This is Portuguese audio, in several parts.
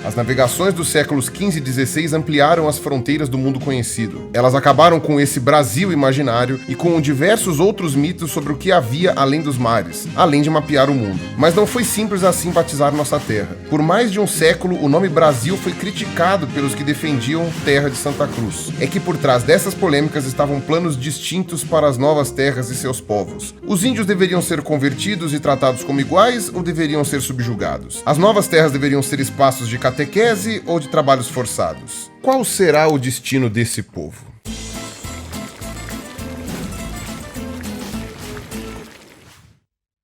As navegações dos séculos XV e XVI ampliaram as fronteiras do mundo conhecido. Elas acabaram com esse Brasil imaginário e com diversos outros mitos sobre o que havia além dos mares, além de mapear o mundo. Mas não foi simples assim batizar nossa terra. Por mais de um século, o nome Brasil foi criticado pelos que defendiam Terra de Santa Cruz. É que por trás dessas polêmicas estavam planos distintos para as novas terras e seus povos. Os índios deveriam ser convertidos e tratados como iguais ou deveriam ser subjugados? As novas terras deveriam ser espaços de catequese ou de trabalhos forçados? Qual será o destino desse povo?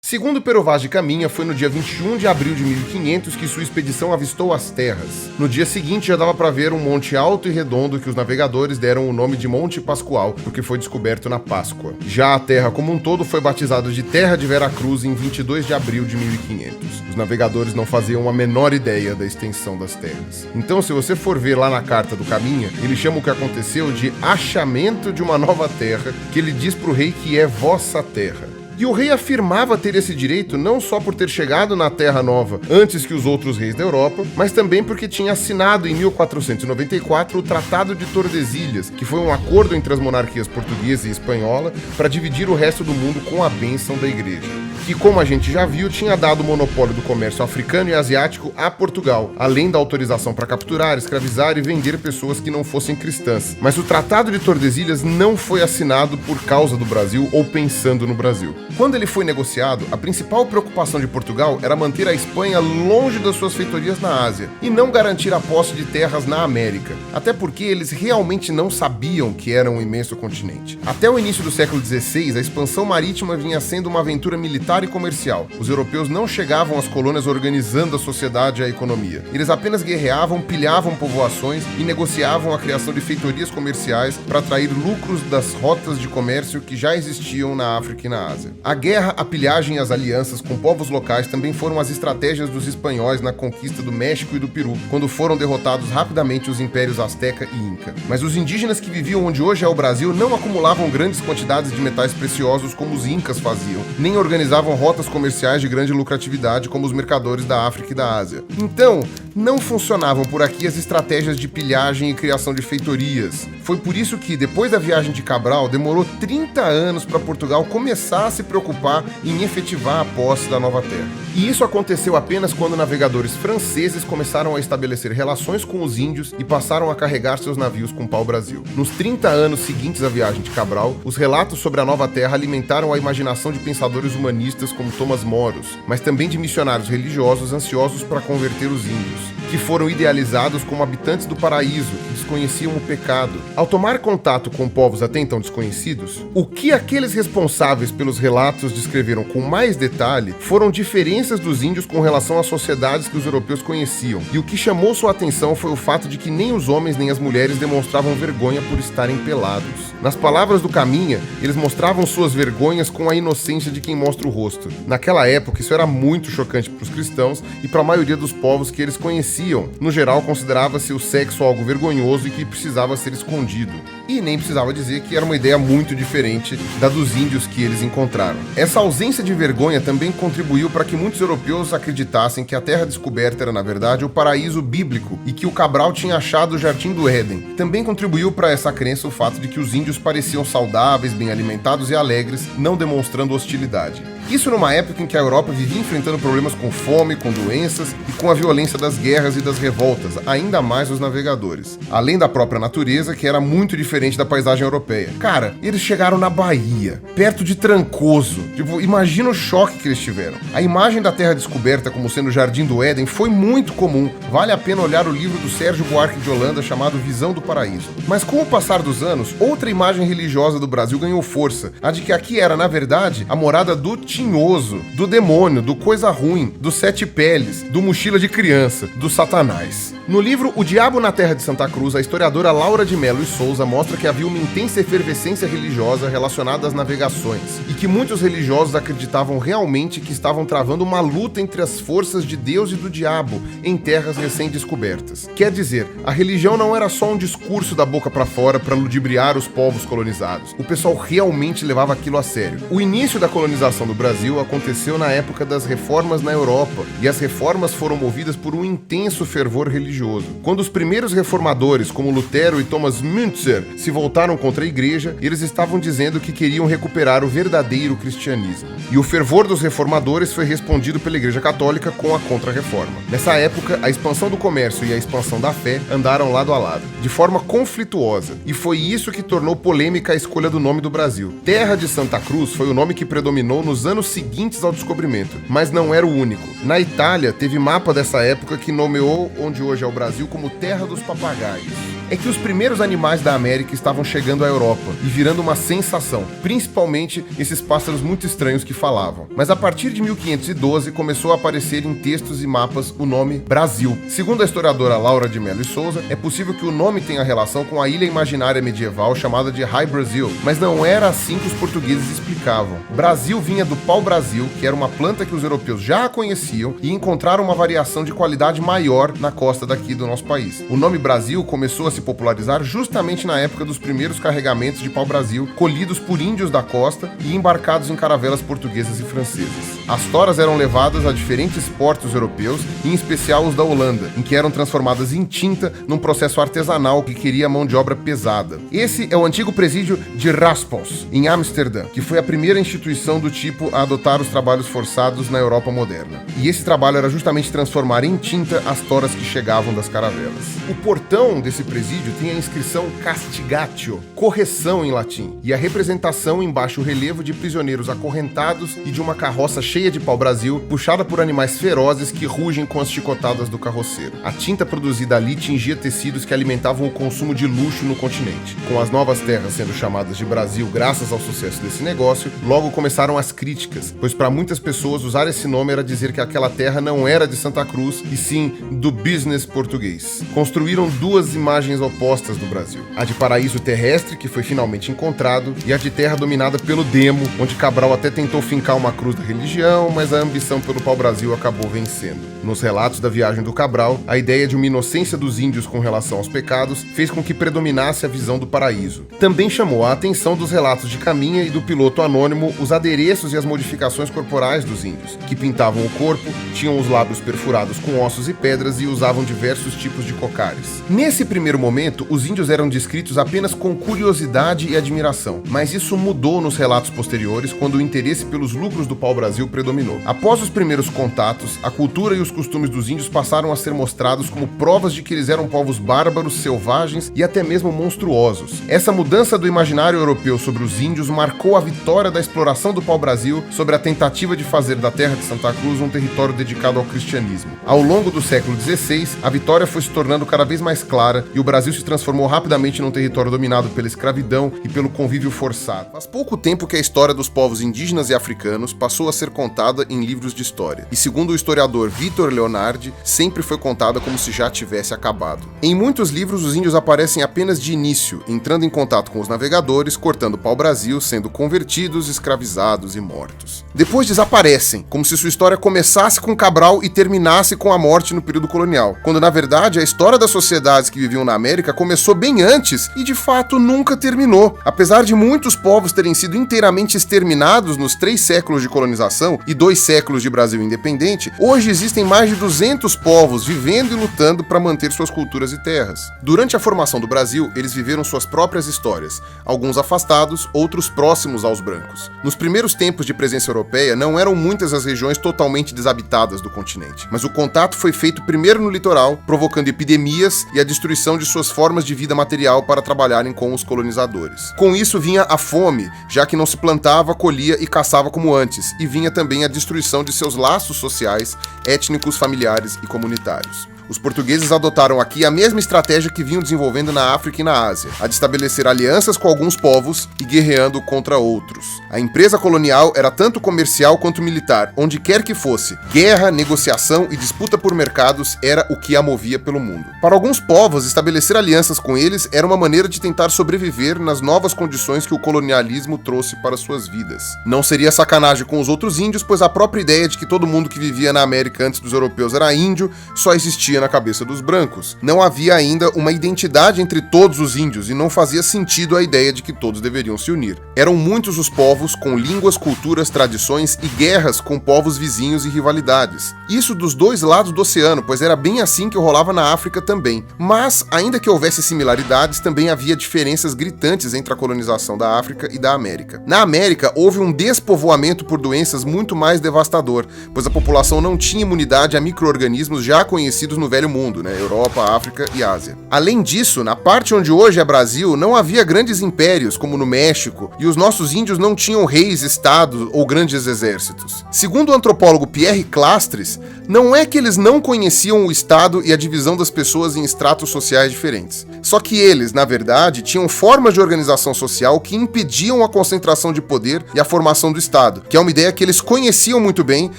Segundo Pero Vaz de Caminha, foi no dia 21 de abril de 1500 que sua expedição avistou as terras. No dia seguinte já dava para ver um monte alto e redondo que os navegadores deram o nome de Monte Pascoal, porque foi descoberto na Páscoa. Já a terra como um todo foi batizada de Terra de Veracruz em 22 de abril de 1500. Os navegadores não faziam a menor ideia da extensão das terras. Então, se você for ver lá na carta do Caminha, ele chama o que aconteceu de achamento de uma nova terra, que ele diz para o rei que é vossa terra. E o rei afirmava ter esse direito não só por ter chegado na Terra Nova antes que os outros reis da Europa, mas também porque tinha assinado em 1494 o Tratado de Tordesilhas, que foi um acordo entre as monarquias portuguesa e espanhola para dividir o resto do mundo com a bênção da igreja. Que, como a gente já viu, tinha dado o monopólio do comércio africano e asiático a Portugal, além da autorização para capturar, escravizar e vender pessoas que não fossem cristãs. Mas o Tratado de Tordesilhas não foi assinado por causa do Brasil ou pensando no Brasil. Quando ele foi negociado, a principal preocupação de Portugal era manter a Espanha longe das suas feitorias na Ásia e não garantir a posse de terras na América, até porque eles realmente não sabiam que era um imenso continente. Até o início do século XVI, a expansão marítima vinha sendo uma aventura militar e comercial. Os europeus não chegavam às colônias organizando a sociedade e a economia. Eles apenas guerreavam, pilhavam povoações e negociavam a criação de feitorias comerciais para atrair lucros das rotas de comércio que já existiam na África e na Ásia. A guerra, a pilhagem e as alianças com povos locais também foram as estratégias dos espanhóis na conquista do México e do Peru, quando foram derrotados rapidamente os impérios Azteca e Inca. Mas os indígenas que viviam onde hoje é o Brasil não acumulavam grandes quantidades de metais preciosos como os incas faziam, nem organizavam rotas comerciais de grande lucratividade como os mercadores da África e da Ásia. Então, não funcionavam por aqui as estratégias de pilhagem e criação de feitorias. Foi por isso que, depois da viagem de Cabral, demorou 30 anos para Portugal começar a se preocupar em efetivar a posse da nova terra. E isso aconteceu apenas quando navegadores franceses começaram a estabelecer relações com os índios e passaram a carregar seus navios com pau-brasil. Nos 30 anos seguintes à viagem de Cabral, os relatos sobre a nova terra alimentaram a imaginação de pensadores humanistas como Thomas Moros, mas também de missionários religiosos ansiosos para converter os índios, que foram idealizados como habitantes do paraíso, que desconheciam o pecado. Ao tomar contato com povos até então desconhecidos, o que aqueles responsáveis pelos relatos descreveram com mais detalhe foram diferenças dos índios com relação às sociedades que os europeus conheciam. E o que chamou sua atenção foi o fato de que nem os homens nem as mulheres demonstravam vergonha por estarem pelados. Nas palavras do Caminha, eles mostravam suas vergonhas com a inocência de quem mostra o rosto. Naquela época, isso era muito chocante para os cristãos e para a maioria dos povos que eles conheciam. No geral, considerava-se o sexo algo vergonhoso e que precisava ser escondido. E nem precisava dizer que era uma ideia muito diferente da dos índios que eles encontraram. Essa ausência de vergonha também contribuiu para que muitos europeus acreditassem que a terra descoberta era, na verdade, o paraíso bíblico e que o Cabral tinha achado o Jardim do Éden. Também contribuiu para essa crença o fato de que os índios pareciam saudáveis, bem alimentados e alegres, não demonstrando hostilidade. Isso numa época em que a Europa vivia enfrentando problemas com fome, com doenças e com a violência das guerras e das revoltas, ainda mais os navegadores. Além da própria natureza, que era muito diferente da paisagem europeia. Cara, eles chegaram na Bahia, perto de Trancoso. Imagina o choque que eles tiveram. A imagem da terra descoberta como sendo o Jardim do Éden foi muito comum. Vale a pena olhar o livro do Sérgio Buarque de Holanda chamado Visão do Paraíso. Mas com o passar dos anos, outra imagem religiosa do Brasil ganhou força. A de que aqui era, na verdade, a morada do tinhoso, do demônio, do coisa ruim, do sete peles, do mochila de criança, do Satanás. No livro O Diabo na Terra de Santa Cruz, a historiadora Laura de Melo e Souza mostra que havia uma intensa efervescência religiosa relacionada às navegações e que muitos religiosos acreditavam realmente que estavam travando uma luta entre as forças de Deus e do diabo em terras recém-descobertas. Quer dizer, a religião não era só um discurso da boca para fora para ludibriar os povos colonizados. O pessoal realmente levava aquilo a sério. O início da colonização do Brasil Brasil aconteceu na época das reformas na Europa, e as reformas foram movidas por um intenso fervor religioso. Quando os primeiros reformadores, como Lutero e Thomas Müntzer, se voltaram contra a igreja, eles estavam dizendo que queriam recuperar o verdadeiro cristianismo. E o fervor dos reformadores foi respondido pela Igreja Católica com a Contra-Reforma. Nessa época, a expansão do comércio e a expansão da fé andaram lado a lado, de forma conflituosa, e foi isso que tornou polêmica a escolha do nome do Brasil. Terra de Santa Cruz foi o nome que predominou nos anos seguintes ao descobrimento, mas não era o único. Na Itália, teve mapa dessa época que nomeou onde hoje é o Brasil como Terra dos Papagaios. É que os primeiros animais da América estavam chegando à Europa e virando uma sensação, principalmente esses pássaros muito estranhos que falavam. Mas a partir de 1512 começou a aparecer em textos e mapas o nome Brasil. Segundo a historiadora Laura de Mello e Souza, é possível que o nome tenha relação com a ilha imaginária medieval chamada de High Brasil, mas não era assim que os portugueses explicavam. Brasil vinha do pau-brasil, que era uma planta que os europeus já conheciam e encontraram uma variação de qualidade maior na costa daqui do nosso país. O nome Brasil começou a se popularizar justamente na época dos primeiros carregamentos de pau-brasil colhidos por índios da costa e embarcados em caravelas portuguesas e francesas. As toras eram levadas a diferentes portos europeus, em especial os da Holanda, em que eram transformadas em tinta num processo artesanal que queria mão de obra pesada. Esse é o antigo presídio de Raspos, em Amsterdã, que foi a primeira instituição do tipo a adotar os trabalhos forçados na Europa moderna. E esse trabalho era justamente transformar em tinta as toras que chegavam das caravelas. O portão desse presídio tinha a inscrição castigatio, correção em latim, e a representação em baixo relevo de prisioneiros acorrentados e de uma carroça cheia de pau-brasil, puxada por animais ferozes que rugem com as chicotadas do carroceiro. A tinta produzida ali tingia tecidos que alimentavam o consumo de luxo no continente. Com as novas terras sendo chamadas de Brasil graças ao sucesso desse negócio, logo começaram as críticas, pois para muitas pessoas usar esse nome era dizer que aquela terra não era de Santa Cruz, e sim do business português. Construíram duas imagens opostas do Brasil: a de paraíso terrestre, que foi finalmente encontrado, e a de terra dominada pelo demo, onde Cabral até tentou fincar uma cruz da religião, mas a ambição pelo pau-brasil acabou vencendo. Nos relatos da viagem do Cabral, a ideia de uma inocência dos índios com relação aos pecados fez com que predominasse a visão do paraíso. Também chamou a atenção dos relatos de Caminha e do piloto anônimo os adereços e as modificações corporais dos índios, que pintavam o corpo, tinham os lábios perfurados com ossos e pedras e usavam diversos tipos de cocares. Nesse primeiro momento, os índios eram descritos apenas com curiosidade e admiração, mas isso mudou nos relatos posteriores quando o interesse pelos lucros do pau-brasil predominou. Após os primeiros contatos, a cultura e os costumes dos índios passaram a ser mostrados como provas de que eles eram povos bárbaros, selvagens e até mesmo monstruosos. Essa mudança do imaginário europeu sobre os índios marcou a vitória da exploração do pau-brasil sobre a tentativa de fazer da terra de Santa Cruz um território dedicado ao cristianismo. Ao longo do século XVI, a vitória foi se tornando cada vez mais clara e o Brasil se transformou rapidamente num território dominado pela escravidão e pelo convívio forçado. Faz pouco tempo que a história dos povos indígenas e africanos passou a ser contada em livros de história, e segundo o historiador Vitor Leonardi, sempre foi contada como se já tivesse acabado. Em muitos livros, os índios aparecem apenas de início, entrando em contato com os navegadores, cortando o pau-brasil, sendo convertidos, escravizados e mortos. Depois desaparecem, como se sua história começasse com Cabral e terminasse com a morte no período colonial, quando na verdade a história das sociedades que viviam na América começou bem antes e de fato nunca terminou. Apesar de muitos povos terem sido inteiramente exterminados nos 3 séculos de colonização e 2 séculos de Brasil independente, hoje existem mais de 200 povos vivendo e lutando para manter suas culturas e terras. Durante a formação do Brasil, eles viveram suas próprias histórias, alguns afastados, outros próximos aos brancos. Nos primeiros tempos de presença europeia, não eram muitas as regiões totalmente desabitadas do continente, mas o contato foi feito primeiro no litoral, provocando epidemias e a destruição de suas formas de vida material para trabalharem com os colonizadores. Com isso vinha a fome, já que não se plantava, colhia e caçava como antes, e vinha também a destruição de seus laços sociais, étnicos, familiares e comunitários. Os portugueses adotaram aqui a mesma estratégia que vinham desenvolvendo na África e na Ásia, a de estabelecer alianças com alguns povos e guerreando contra outros. A empresa colonial era tanto comercial quanto militar, onde quer que fosse. Guerra, negociação e disputa por mercados era o que a movia pelo mundo. Para alguns povos, estabelecer alianças com eles era uma maneira de tentar sobreviver nas novas condições que o colonialismo trouxe para suas vidas. Não seria sacanagem com os outros índios, pois a própria ideia de que todo mundo que vivia na América antes dos europeus era índio só existia cabia na cabeça dos brancos. Não havia ainda uma identidade entre todos os índios e não fazia sentido a ideia de que todos deveriam se unir. Eram muitos os povos com línguas, culturas, tradições e guerras com povos vizinhos e rivalidades. Isso dos dois lados do oceano, pois era bem assim que rolava na África também. Mas, ainda que houvesse similaridades, também havia diferenças gritantes entre a colonização da África e da América. Na América, houve um despovoamento por doenças muito mais devastador, pois a população não tinha imunidade a micro-organismos já conhecidos no Velho Mundo, Europa, África e Ásia. Além disso, na parte onde hoje é Brasil, não havia grandes impérios, como no México, e os nossos índios não tinham reis, estados ou grandes exércitos. Segundo o antropólogo Pierre Clastres, não é que eles não conheciam o Estado e a divisão das pessoas em estratos sociais diferentes. Só que eles, na verdade, tinham formas de organização social que impediam a concentração de poder e a formação do Estado, que é uma ideia que eles conheciam muito bem,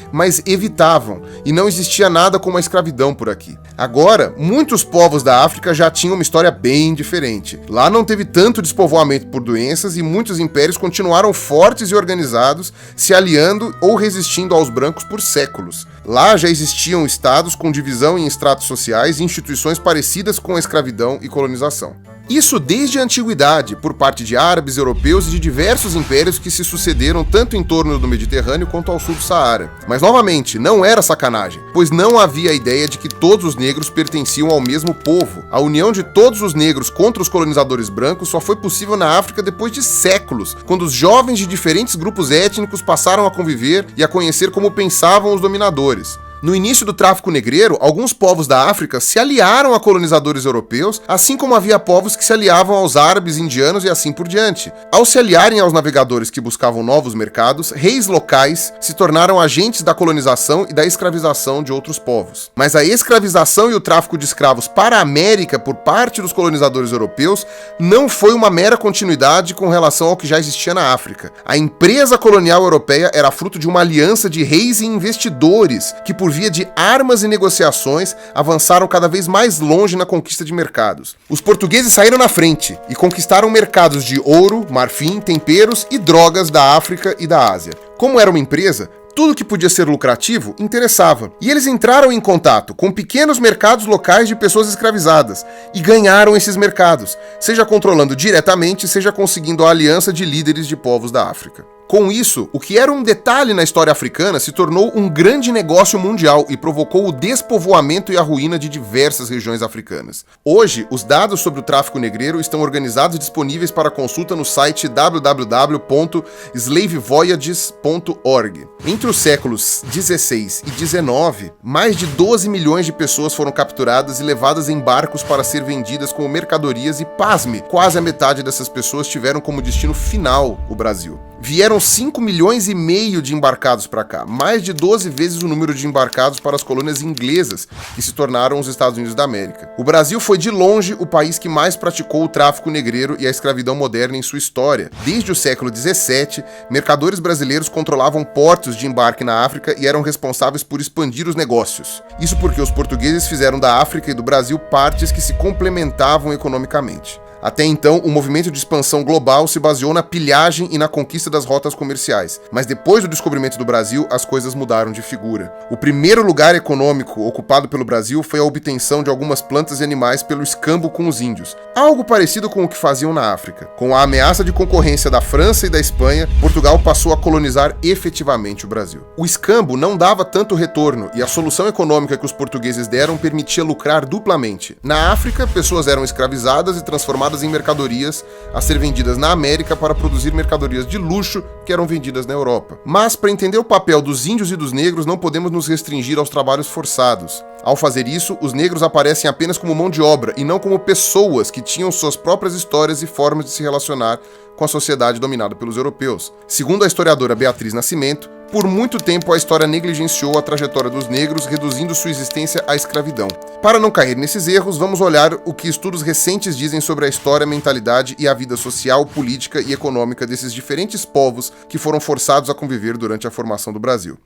mas evitavam, e não existia nada como a escravidão por aqui. Agora, muitos povos da África já tinham uma história bem diferente. Lá não teve tanto despovoamento por doenças e muitos impérios continuaram fortes e organizados, se aliando ou resistindo aos brancos por séculos. Lá já existiam estados com divisão em estratos sociais e instituições parecidas com a escravidão e colonização. Isso desde a antiguidade, por parte de árabes, europeus e de diversos impérios que se sucederam tanto em torno do Mediterrâneo quanto ao sul do Saara. Mas novamente, não era sacanagem, pois não havia a ideia de que todos os negros pertenciam ao mesmo povo. A união de todos os negros contra os colonizadores brancos só foi possível na África depois de séculos, quando os jovens de diferentes grupos étnicos passaram a conviver e a conhecer como pensavam os dominadores. No início do tráfico negreiro, alguns povos da África se aliaram a colonizadores europeus, assim como havia povos que se aliavam aos árabes, indianos e assim por diante. Ao se aliarem aos navegadores que buscavam novos mercados, reis locais se tornaram agentes da colonização e da escravização de outros povos. Mas a escravização e o tráfico de escravos para a América por parte dos colonizadores europeus não foi uma mera continuidade com relação ao que já existia na África. A empresa colonial europeia era fruto de uma aliança de reis e investidores que, por via de armas e negociações, avançaram cada vez mais longe na conquista de mercados. Os portugueses saíram na frente e conquistaram mercados de ouro, marfim, temperos e drogas da África e da Ásia. Como era uma empresa, tudo que podia ser lucrativo interessava. E eles entraram em contato com pequenos mercados locais de pessoas escravizadas e ganharam esses mercados, seja controlando diretamente, seja conseguindo a aliança de líderes de povos da África. Com isso, o que era um detalhe na história africana se tornou um grande negócio mundial e provocou o despovoamento e a ruína de diversas regiões africanas. Hoje, os dados sobre o tráfico negreiro estão organizados e disponíveis para consulta no site www.slavevoyages.org. Entre os séculos 16 e 19, mais de 12 milhões de pessoas foram capturadas e levadas em barcos para ser vendidas como mercadorias e, pasme, quase a metade dessas pessoas tiveram como destino final o Brasil. Vieram 5 milhões e meio de embarcados para cá, mais de 12 vezes o número de embarcados para as colônias inglesas, que se tornaram os Estados Unidos da América. O Brasil foi de longe o país que mais praticou o tráfico negreiro e a escravidão moderna em sua história. Desde o século 17, mercadores brasileiros controlavam portos de embarque na África e eram responsáveis por expandir os negócios. Isso porque os portugueses fizeram da África e do Brasil partes que se complementavam economicamente. Até então, o movimento de expansão global se baseou na pilhagem e na conquista das rotas comerciais, mas depois do descobrimento do Brasil, as coisas mudaram de figura. O primeiro lugar econômico ocupado pelo Brasil foi a obtenção de algumas plantas e animais pelo escambo com os índios, algo parecido com o que faziam na África. Com a ameaça de concorrência da França e da Espanha, Portugal passou a colonizar efetivamente o Brasil. O escambo não dava tanto retorno e a solução econômica que os portugueses deram permitia lucrar duplamente. Na África, pessoas eram escravizadas e transformadas em mercadorias a ser vendidas na América para produzir mercadorias de luxo que eram vendidas na Europa. Mas, para entender o papel dos índios e dos negros, não podemos nos restringir aos trabalhos forçados. Ao fazer isso, os negros aparecem apenas como mão de obra e não como pessoas que tinham suas próprias histórias e formas de se relacionar com a sociedade dominada pelos europeus. Segundo a historiadora Beatriz Nascimento, por muito tempo a história negligenciou a trajetória dos negros, reduzindo sua existência à escravidão. Para não cair nesses erros, vamos olhar o que estudos recentes dizem sobre a história, mentalidade e a vida social, política e econômica desses diferentes povos que foram forçados a conviver durante a formação do Brasil.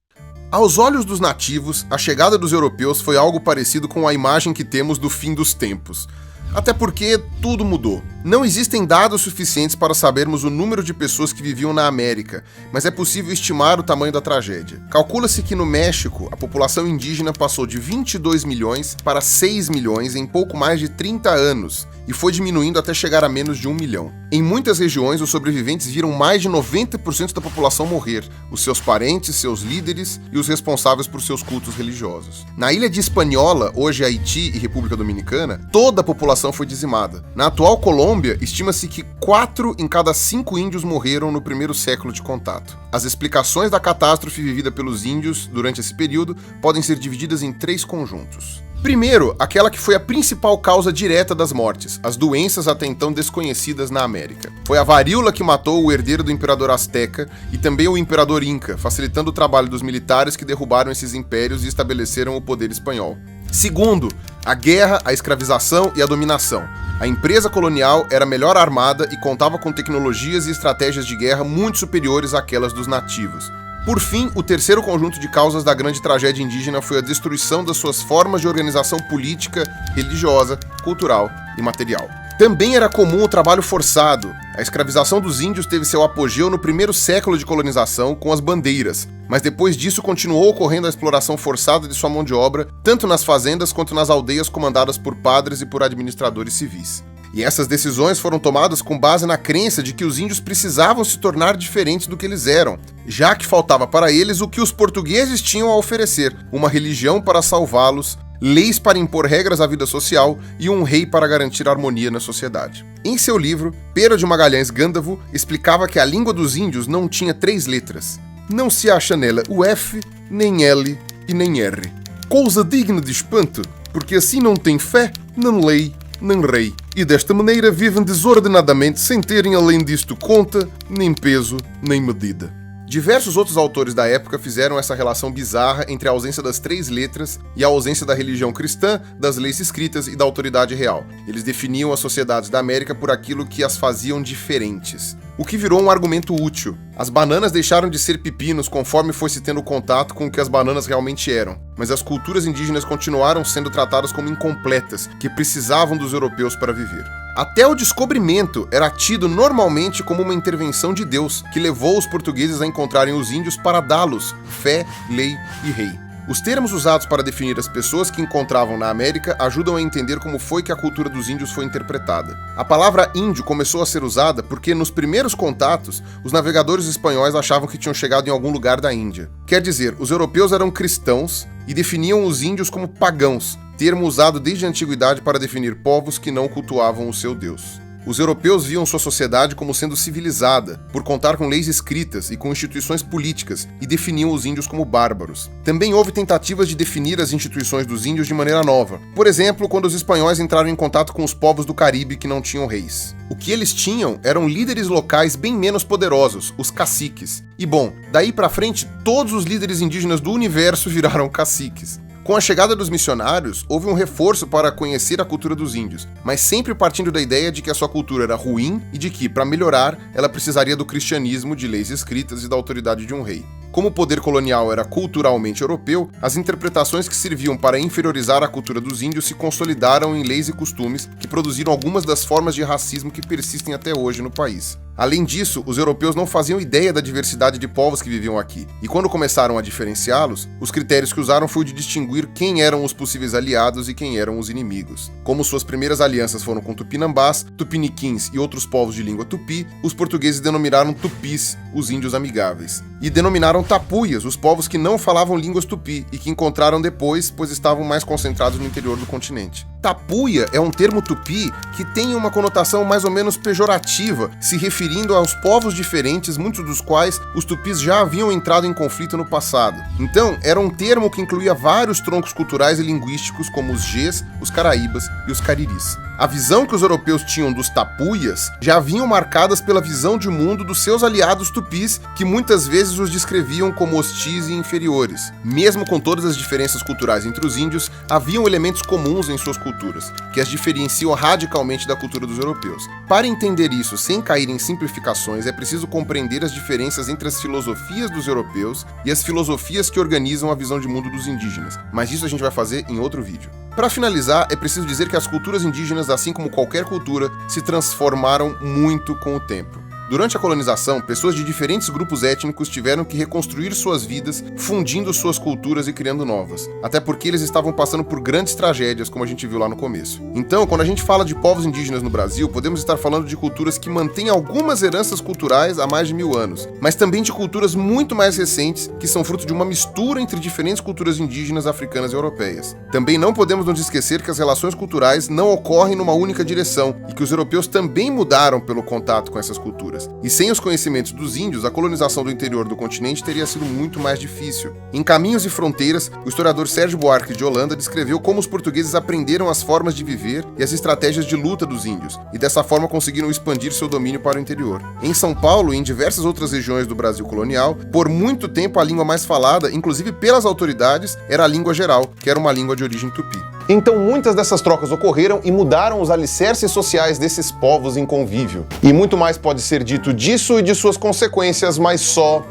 Aos olhos dos nativos, a chegada dos europeus foi algo parecido com a imagem que temos do fim dos tempos. Até porque tudo mudou. Não existem dados suficientes para sabermos o número de pessoas que viviam na América, mas é possível estimar o tamanho da tragédia. Calcula-se que no México, a população indígena passou de 22 milhões para 6 milhões em pouco mais de 30 anos, e foi diminuindo até chegar a menos de 1 milhão. Em muitas regiões, os sobreviventes viram mais de 90% da população morrer, os seus parentes, seus líderes e os responsáveis por seus cultos religiosos. Na ilha de Hispaniola, hoje Haiti e República Dominicana, toda a população foi dizimada. Na atual Colômbia, estima-se que 4 em cada 5 índios morreram no primeiro século de contato. As explicações da catástrofe vivida pelos índios durante esse período podem ser divididas em 3 conjuntos. Primeiro, aquela que foi a principal causa direta das mortes, as doenças até então desconhecidas na América. Foi a varíola que matou o herdeiro do imperador azteca e também o imperador inca, facilitando o trabalho dos militares que derrubaram esses impérios e estabeleceram o poder espanhol. Segundo, a guerra, a escravização e a dominação. A empresa colonial era melhor armada e contava com tecnologias e estratégias de guerra muito superiores àquelas dos nativos. Por fim, o terceiro conjunto de causas da grande tragédia indígena foi a destruição das suas formas de organização política, religiosa, cultural e material. Também era comum o trabalho forçado. A escravização dos índios teve seu apogeu no primeiro século de colonização com as bandeiras, mas depois disso continuou ocorrendo a exploração forçada de sua mão de obra, tanto nas fazendas quanto nas aldeias comandadas por padres e por administradores civis. E essas decisões foram tomadas com base na crença de que os índios precisavam se tornar diferentes do que eles eram, já que faltava para eles o que os portugueses tinham a oferecer: uma religião para salvá-los, leis para impor regras à vida social e um rei para garantir harmonia na sociedade. Em seu livro, Pero de Magalhães Gândavo explicava que a língua dos índios não tinha 3 letras. Não se acha nela o F, nem L e nem R. Coisa digna de espanto, porque assim não tem fé, nem lei, nem rei, e desta maneira vivem desordenadamente sem terem além disto conta, nem peso, nem medida. Diversos outros autores da época fizeram essa relação bizarra entre a ausência das 3 letras e a ausência da religião cristã, das leis escritas e da autoridade real. Eles definiam as sociedades da América por aquilo que as faziam diferentes, o que virou um argumento útil. As bananas deixaram de ser pepinos conforme foi se tendo contato com o que as bananas realmente eram, mas as culturas indígenas continuaram sendo tratadas como incompletas, que precisavam dos europeus para viver. Até o descobrimento era tido normalmente como uma intervenção de Deus, que levou os portugueses a encontrarem os índios para dá-los fé, lei e rei. Os termos usados para definir as pessoas que encontravam na América ajudam a entender como foi que a cultura dos índios foi interpretada. A palavra índio começou a ser usada porque, nos primeiros contatos, os navegadores espanhóis achavam que tinham chegado em algum lugar da Índia. Quer dizer, os europeus eram cristãos e definiam os índios como pagãos, termo usado desde a antiguidade para definir povos que não cultuavam o seu Deus. Os europeus viam sua sociedade como sendo civilizada, por contar com leis escritas e com instituições políticas, e definiam os índios como bárbaros. Também houve tentativas de definir as instituições dos índios de maneira nova. Por exemplo, quando os espanhóis entraram em contato com os povos do Caribe que não tinham reis. O que eles tinham eram líderes locais bem menos poderosos, os caciques. E bom, daí pra frente, todos os líderes indígenas do universo viraram caciques. Com a chegada dos missionários, houve um reforço para conhecer a cultura dos índios, mas sempre partindo da ideia de que a sua cultura era ruim e de que, para melhorar, ela precisaria do cristianismo, de leis escritas e da autoridade de um rei. Como o poder colonial era culturalmente europeu, as interpretações que serviam para inferiorizar a cultura dos índios se consolidaram em leis e costumes que produziram algumas das formas de racismo que persistem até hoje no país. Além disso, os europeus não faziam ideia da diversidade de povos que viviam aqui, e quando começaram a diferenciá-los, os critérios que usaram foi o de distinguir quem eram os possíveis aliados e quem eram os inimigos. Como suas primeiras alianças foram com tupinambás, tupiniquins e outros povos de língua tupi, os portugueses denominaram tupis, os índios amigáveis, e denominaram tapuias, os povos que não falavam línguas tupi e que encontraram depois, pois estavam mais concentrados no interior do continente. Tapuia é um termo tupi que tem uma conotação mais ou menos pejorativa, se referindo aos povos diferentes, muitos dos quais os tupis já haviam entrado em conflito no passado. Então, era um termo que incluía vários troncos culturais e linguísticos, como os Gês, os Caraíbas e os Cariris. A visão que os europeus tinham dos tapuias já vinham marcadas pela visão de mundo dos seus aliados tupis, que muitas vezes os descreviam como hostis e inferiores. Mesmo com todas as diferenças culturais entre os índios, haviam elementos comuns em suas culturas, que as diferenciam radicalmente da cultura dos europeus. Para entender isso sem cair em simplificações, é preciso compreender as diferenças entre as filosofias dos europeus e as filosofias que organizam a visão de mundo dos indígenas, mas isso a gente vai fazer em outro vídeo. Para finalizar, é preciso dizer que as culturas indígenas, assim como qualquer cultura, se transformaram muito com o tempo. Durante a colonização, pessoas de diferentes grupos étnicos tiveram que reconstruir suas vidas, fundindo suas culturas e criando novas. Até porque eles estavam passando por grandes tragédias, como a gente viu lá no começo. Então, quando a gente fala de povos indígenas no Brasil, podemos estar falando de culturas que mantêm algumas heranças culturais há mais de 1000 anos, mas também de culturas muito mais recentes, que são fruto de uma mistura entre diferentes culturas indígenas, africanas e europeias. Também não podemos nos esquecer que as relações culturais não ocorrem numa única direção, e que os europeus também mudaram pelo contato com essas culturas. E sem os conhecimentos dos índios, a colonização do interior do continente teria sido muito mais difícil. Em Caminhos e Fronteiras, o historiador Sérgio Buarque de Holanda descreveu como os portugueses aprenderam as formas de viver e as estratégias de luta dos índios, e dessa forma conseguiram expandir seu domínio para o interior. Em São Paulo e em diversas outras regiões do Brasil colonial, por muito tempo a língua mais falada, inclusive pelas autoridades, era a língua geral, que era uma língua de origem tupi. Então muitas dessas trocas ocorreram e mudaram os alicerces sociais desses povos em convívio. E muito mais pode ser dito disso e de suas consequências, mas só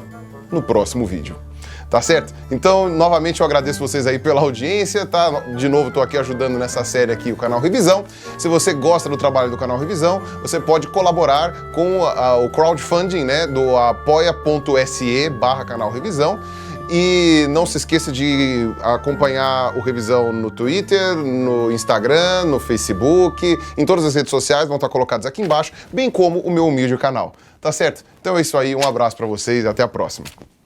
no próximo vídeo. Tá certo? Então, novamente eu agradeço vocês aí pela audiência, tá? De novo, tô aqui ajudando nessa série aqui o canal Revisão. Se você gosta do trabalho do canal Revisão, você pode colaborar com o crowdfunding, né, do apoia.se/canal Revisão. E não se esqueça de acompanhar o Revisão no Twitter, no Instagram, no Facebook, em todas as redes sociais, vão estar colocados aqui embaixo, bem como o meu humilde canal. Tá certo? Então é isso aí, um abraço pra vocês e até a próxima.